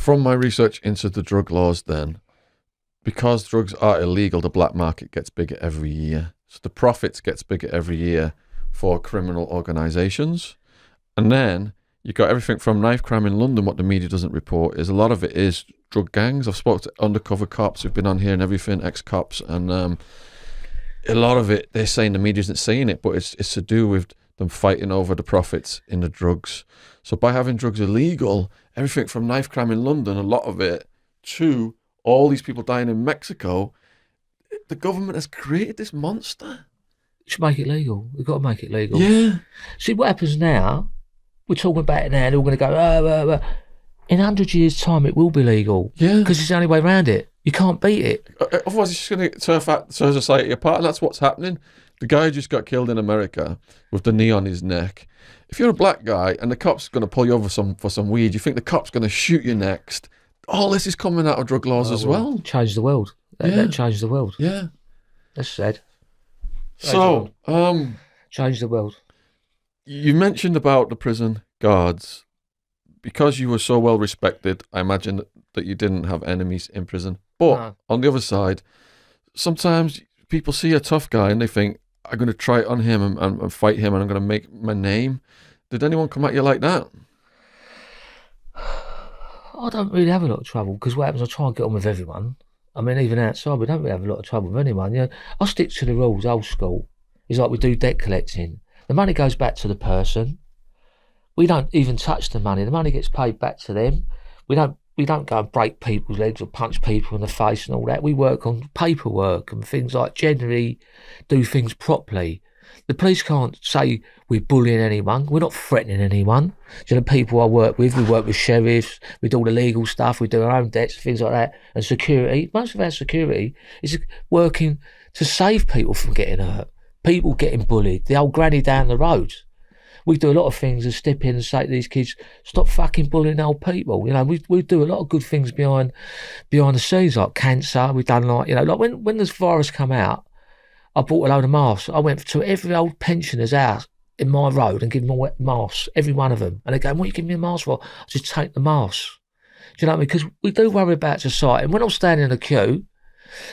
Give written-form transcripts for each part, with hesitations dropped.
From my research into the drug laws then, because drugs are illegal, the black market gets bigger every year. So the profits gets bigger every year for criminal organisations. And then you got everything from knife crime in London. What the media doesn't report is a lot of it is drug gangs. I've spoken to undercover cops who've been on here and everything, ex-cops, and a lot of it, they're saying the media isn't saying it, but it's to do with them fighting over the profits in the drugs. So by having drugs illegal, everything from knife crime in London, a lot of it, to all these people dying in Mexico, the government has created this monster. You should make it legal. We've got to make it legal. Yeah. See, what happens now, we're talking about it now, and they're all going to go, in 100 years' time, it will be legal. Yeah. Because it's the only way around it. You can't beat it. Otherwise, it's just going to tear society apart, and that's what's happening. The guy just got killed in America with the knee on his neck. If you're a black guy and the cop's going to pull you over for some weed, you think the cop's going to shoot you next. All this is coming out of drug laws as well. Change the world. That changed the world. Yeah. That's sad. So, change the world. You mentioned about the prison guards. Because you were so well respected, I imagine that you didn't have enemies in prison. But on the other side, sometimes people see a tough guy and they think, I'm going to try it on him and fight him and I'm going to make my name. Did anyone come at you like that? I don't really have a lot of trouble because what happens, I try and get on with everyone. I mean, even outside, we don't really have a lot of trouble with anyone. You know, I stick to the rules, old school. It's like we do debt collecting. The money goes back to the person. We don't even touch the money. The money gets paid back to them. We don't go and break people's legs or punch people in the face and all that. We work on paperwork and things like generally do things properly. The police can't say we're bullying anyone. We're not threatening anyone. You know, people I work with, we work with sheriffs, we do all the legal stuff, we do our own debts, things like that. And security, most of our security is working to save people from getting hurt, people getting bullied, the old granny down the road. We do a lot of things and step in and say to these kids, stop fucking bullying old people. You know, we do a lot of good things behind the scenes, like cancer. We've done like when this virus come out, I bought a load of masks. I went to every old pensioner's house in my road and give them a mask, every one of them. And they go, what are you giving me a mask for? I just take the mask. Do you know what I mean? Because we do worry about society. And when I'm standing in a queue, and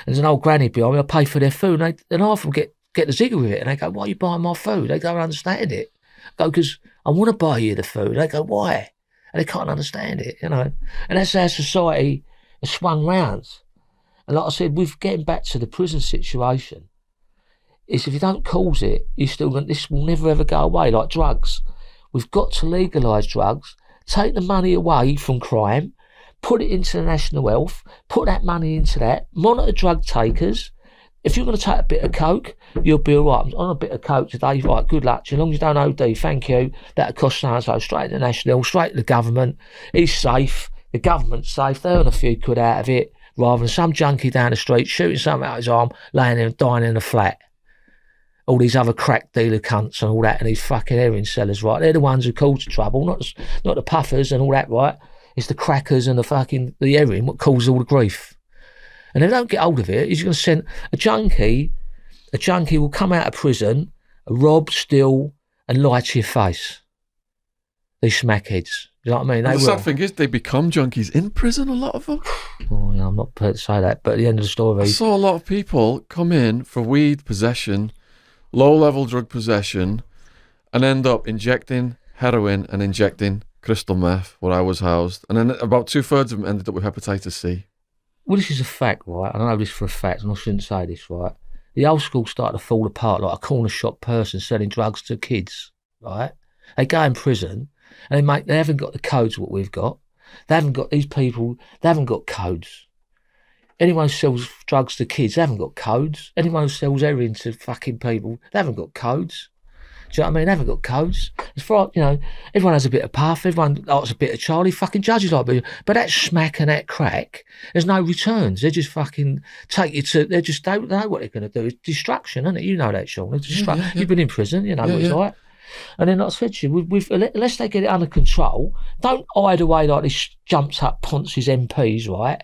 there's an old granny behind me, I pay for their food, and half of them get the zigger with it. And they go, why are you buying my food? They don't understand it. I go, because I want to buy you the food. They go, why? And they can't understand it, you know. And that's how society has swung round. And like I said, we're getting back to the prison situation. Is if you don't cause it, this will never ever go away, like drugs. We've got to legalise drugs, take the money away from crime, put it into the national health, put that money into that, monitor drug takers. If you're going to take a bit of coke, you'll be all right. I'm on a bit of coke today, right, good luck to you. As long as you don't OD, thank you. That'll cost so-and-so, straight to the national, straight to the government. He's safe, the government's safe, they earn a few quid out of it, rather than some junkie down the street shooting something out of his arm, laying there and dying in a flat. All these other crack dealer cunts and all that, and these fucking heroin sellers, right? They're the ones who cause trouble, not the puffers and all that, right? It's the crackers and the heroin what causes all the grief. And if they don't get hold of it, he's going to send a junkie will come out of prison, rob, steal, and lie to your face. These smackheads. You know what I mean? The sad thing is they become junkies in prison, a lot of them. Oh, yeah, I'm not prepared to say that, but at the end of the story... I saw a lot of people come in for weed possession, low-level drug possession, and end up injecting heroin and injecting crystal meth where I was housed. And then about 2/3 of them ended up with hepatitis C. Well, this is a fact, right? I know this for a fact, and I shouldn't say this, right? The old school started to fall apart like a corner shop person selling drugs to kids, right? They go in prison, and they haven't got the codes what we've got. They haven't got these people, they haven't got codes. Anyone who sells drugs to kids, they haven't got codes. Anyone who sells heroin to fucking people, they haven't got codes. Do you know what I mean? They haven't got codes. As far, everyone has a bit of puff, everyone likes a bit of Charlie, fucking judges like me. But that smack and that crack, there's no returns. They just fucking take you to, they just don't know what they're going to do. It's destruction, isn't it? You know that, Shaun. Yeah. You've been in prison, you know what it's like. And then, like I said to you, unless they get it under control, don't hide away like this jumps up Ponce's MPs, right?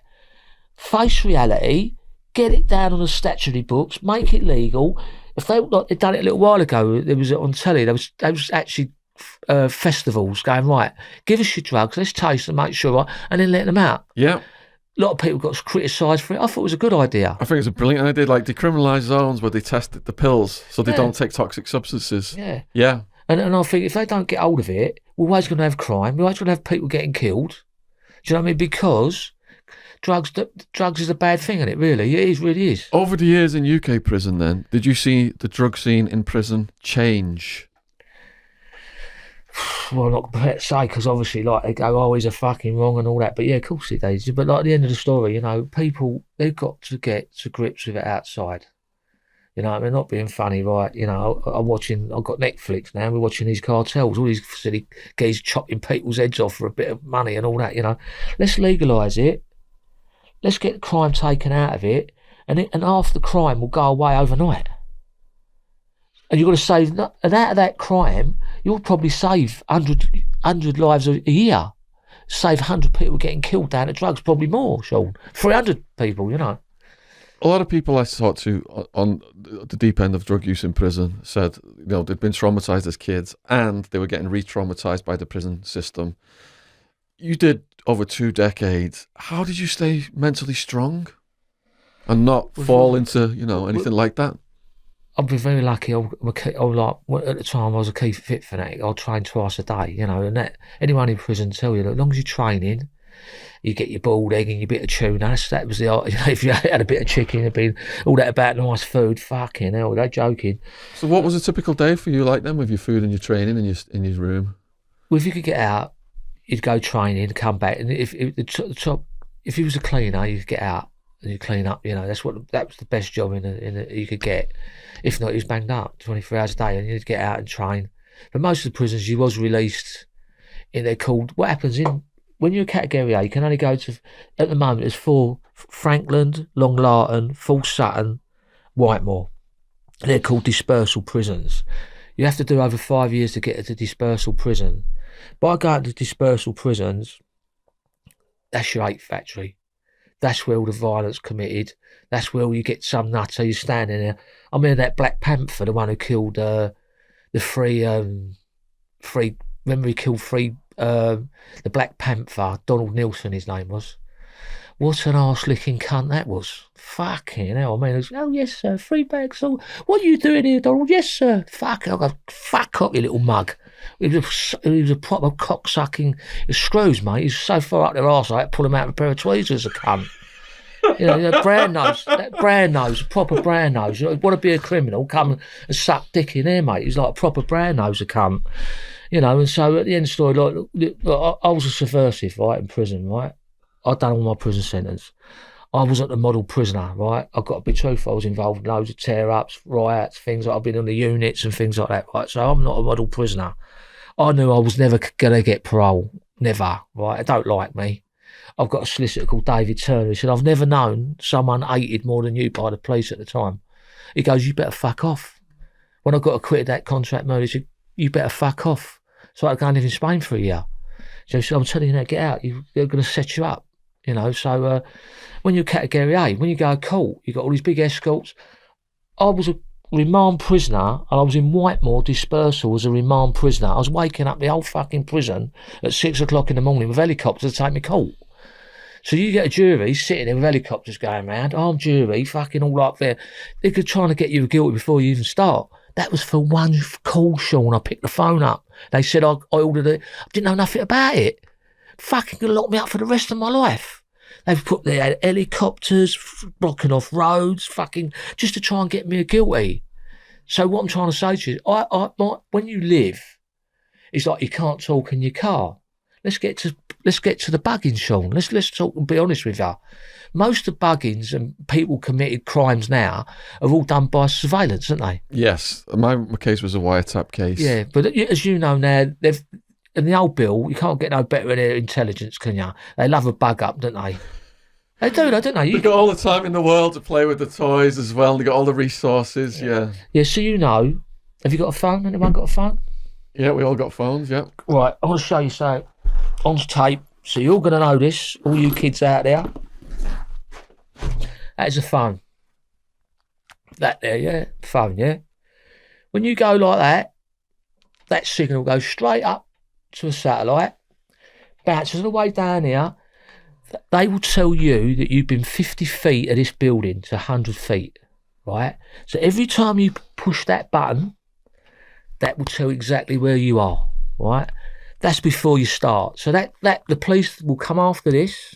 Face reality, get it down on the statutory books, make it legal. If they'd done it a little while ago, there was on telly, they was actually festivals, going, right, give us your drugs, let's taste them, make sure, and then let them out. Yeah. A lot of people got criticised for it. I thought it was a good idea. I think it's a brilliant idea, like decriminalised zones where they test the pills so they don't take toxic substances. Yeah. Yeah. And I think if they don't get hold of it, we're always going to have crime. We're always going to have people getting killed. Do you know what I mean? Because drugs is a bad thing, isn't it? Really, really is. Over the years in UK prison, then, did you see the drug scene in prison change? Well, not to say, because obviously, like, they go, oh, he's a fucking wrong and all that. But yeah, of course it does. But like at the end of the story, you know, people, they've got to get to grips with it outside. You know, I mean, not being funny, right? You know, I've got Netflix now, we're watching these cartels, all these silly guys chopping people's heads off for a bit of money and all that, you know. Let's legalise it. Let's get the crime taken out of it, and half the crime will go away overnight. And you've got to save, and out of that crime, you'll probably save 100 lives a year. Save 100 people getting killed down to drugs, probably more, Shaun. 300 people, you know. A lot of people I talked to on the deep end of drug use in prison said, you know, they'd been traumatised as kids and they were getting re-traumatised by the prison system. You did over 2 decades. How did you stay mentally strong and not fall into, you know, anything like that? I've been very lucky. At the time I was a key fit fanatic. I trained twice a day, you know, and that anyone in prison tell you that as long as you're training, you get your boiled egg and your bit of tuna. That was the, you know, if you had a bit of chicken, it'd been all that about nice food. Fucking hell, they're joking. So what was a typical day for you like then, with your food and your training in your room? Well, if you could get out, you'd go training, come back, and if you was a cleaner, you'd get out and you clean up. You know, that was the best job you could get. If not, he was banged up 24 hours a day, and you'd get out and train. But most of the prisons, you was released in. They're called, what happens when you're a category A, you can only go to, at the moment, there's 4: Frankland, Long Larton, Full Sutton, Whitemoor. They're called dispersal prisons. You have to do over 5 years to get to dispersal prison. By going to dispersal prisons, that's your hate factory. That's where all the violence committed. That's where you get some nutter, you're standing there. I mean, that Black Panther, the one who killed the Black Panther, Donald Nielsen, his name was. What an arse-licking cunt that was. Fucking hell. I mean, it was, oh, yes, sir, 3 bags. Oh, what are you doing here, Donald? Yes, sir. Fuck up, you little mug. He was a proper cock-sucking screws, mate. He's so far up their arse, I had to pull him out with a pair of tweezers, a cunt. You know, that brown nose, proper brown nose. You want to be a criminal, come and suck dick in there, mate. He's like a proper brown nose, a cunt. You know, and so at the end of the story, like, I was a subversive, right, in prison, right? I'd done all my prison sentence. I wasn't a model prisoner, right? I've got to be truthful. I was involved in loads of tear-ups, riots, things like I've been on the units and things like that, right? So I'm not a model prisoner. I knew I was never going to get parole. Never, right? They don't like me. I've got a solicitor called David Turner. He said, I've never known someone hated more than you by the police at the time. He goes, you better fuck off. When I got acquitted that contract murder, he said, you better fuck off. So I go and live in Spain for a year. So he said, I'm telling you now, get out. They're going to set you up. You know, so when you're category A, when you go to court, you've got all these big escorts. I was a remand prisoner, and I was in Whitemoor dispersal as a remand prisoner. I was waking up the whole fucking prison at 6 o'clock in the morning with helicopters to take me court. So you get a jury sitting there with helicopters going round, armed jury, fucking all up there. They're trying to get you guilty before you even start. That was for one call, Shaun. I picked the phone up. They said I ordered it. I didn't know nothing about it. Fucking gonna lock me up for the rest of my life. They've put their helicopters blocking off roads, fucking just to try and get me guilty. So what I'm trying to say to you is, when you live, it's like you can't talk in your car. Let's get to the bugging, Shaun. Let's talk and be honest with you. Most of the buggings and people committed crimes now are all done by surveillance, aren't they? Yes, my case was a wiretap case. Yeah, but as you know now, they've. In the old bill, you can't get no better in their intelligence, can you? They love a bug up, don't they? They do, don't they? They've got all the time in the world to play with the toys as well. They've got all the resources, yeah. Yeah, so you know, have you got a phone? Anyone got a phone? Yeah, we all got phones, yeah. Right, I want to show you something on tape. So you're all going to know this, all you kids out there. That is a phone. That there, yeah? Phone, yeah? When you go like that, that signal goes straight up to a satellite, bounces all the way down here. They will tell you that you've been 50 feet of this building to 100 feet, right? So every time you push that button, that will tell exactly where you are, right? That's before you start. So that the police will come after this,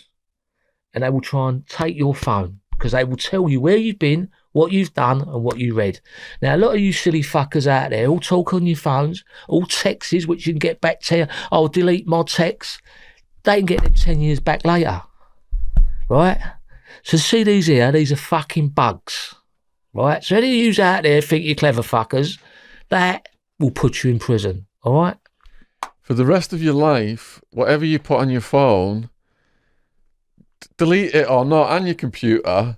and they will try and take your phone, because they will tell you where you've been, what you've done, and what you read. Now, a lot of you silly fuckers out there all talk on your phones, all texts, which you can get back to you. Oh, delete my texts. They can get them 10 years back later, right? So see these here, these are fucking bugs, right? So any of you out there think you're clever fuckers, that will put you in prison, all right? For the rest of your life, whatever you put on your phone, delete it or not, and your computer,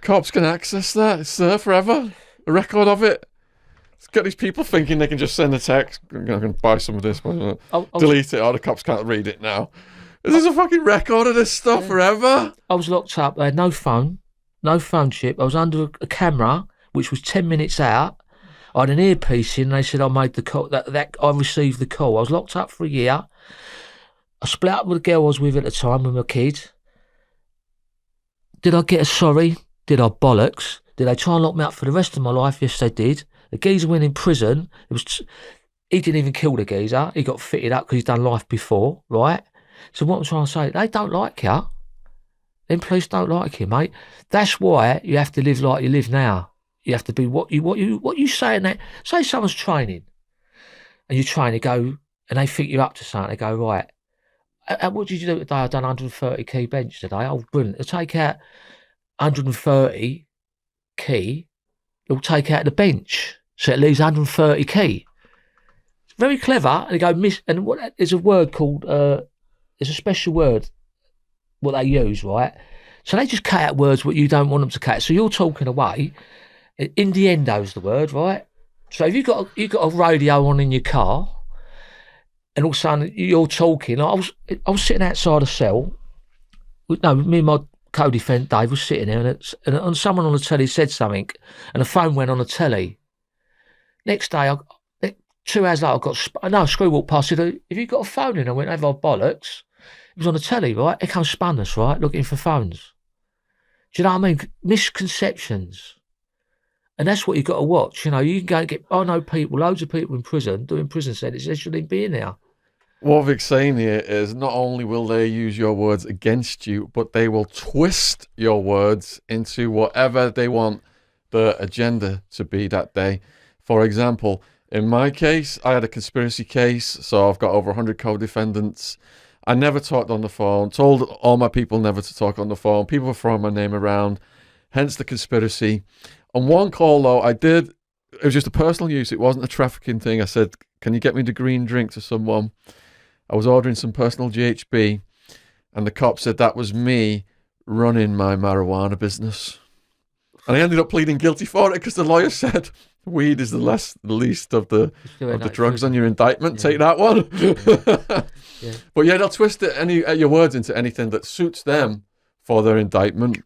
cops can access that. It's there forever. A record of it. It's got these people thinking they can just send a text. I'm going to buy some of this. Delete it, or the cops can't read it now. There's a fucking record of this stuff forever. I was locked up. I had no phone chip. I was under a camera, which was 10 minutes out. I had an earpiece in, and they said I made the call. That I received the call. I was locked up for a year. I split up with the girl I was with at the time, with my kid. Did I get a sorry? Did I bollocks? Did they try and lock me up for the rest of my life? Yes, they did. The geezer went in prison. He didn't even kill the geezer. He got fitted up because he's done life before, right? So what I'm trying to say, they don't like you. Them police don't like you, mate. That's why you have to live like you live now. You have to be what you say in that. Say someone's training, and you're trying to go, and they think you're up to something. They go, right, what did you do today? I've done 130 key bench today. Oh, brilliant. They'll take out 130 key. They'll take out the bench. So it leaves 130 key. It's very clever. And they go, and there's a word called, there's a special word, what they use, right? So they just cut out words what you don't want them to cut. So you're talking away. Innuendo's the word, right? So if you've got a radio on in your car, and all of a sudden you're talking. I was sitting outside a cell. No, me and my co-defendant Dave was sitting there, and someone on the telly said something, and the phone went on the telly. Next day, 2 hours later, a screw walked past. Said, "Have you got a phone in?" I went, "Have I bollocks?" It was on the telly, right? It comes spun us, right? Looking for phones. Do you know what I mean? Misconceptions. And that's what you've got to watch. You know, you can go and get, I know people, loads of people in prison, doing prison sentences, they shouldn't be in there. What Vic's saying here is not only will they use your words against you, but they will twist your words into whatever they want the agenda to be that day. For example, in my case, I had a conspiracy case, so I've got over 100 co-defendants. I never talked on the phone, told all my people never to talk on the phone. People were throwing my name around, hence the conspiracy. On one call, though, it was just a personal use. It wasn't a trafficking thing. I said, "Can you get me the green drink?" to someone. I was ordering some personal GHB, and the cop said that was me running my marijuana business. And I ended up pleading guilty for it because the lawyer said weed is the least of the drugs on your indictment. Yeah. Take that one. Yeah. But yeah, they'll twist your words into anything that suits them for their indictment.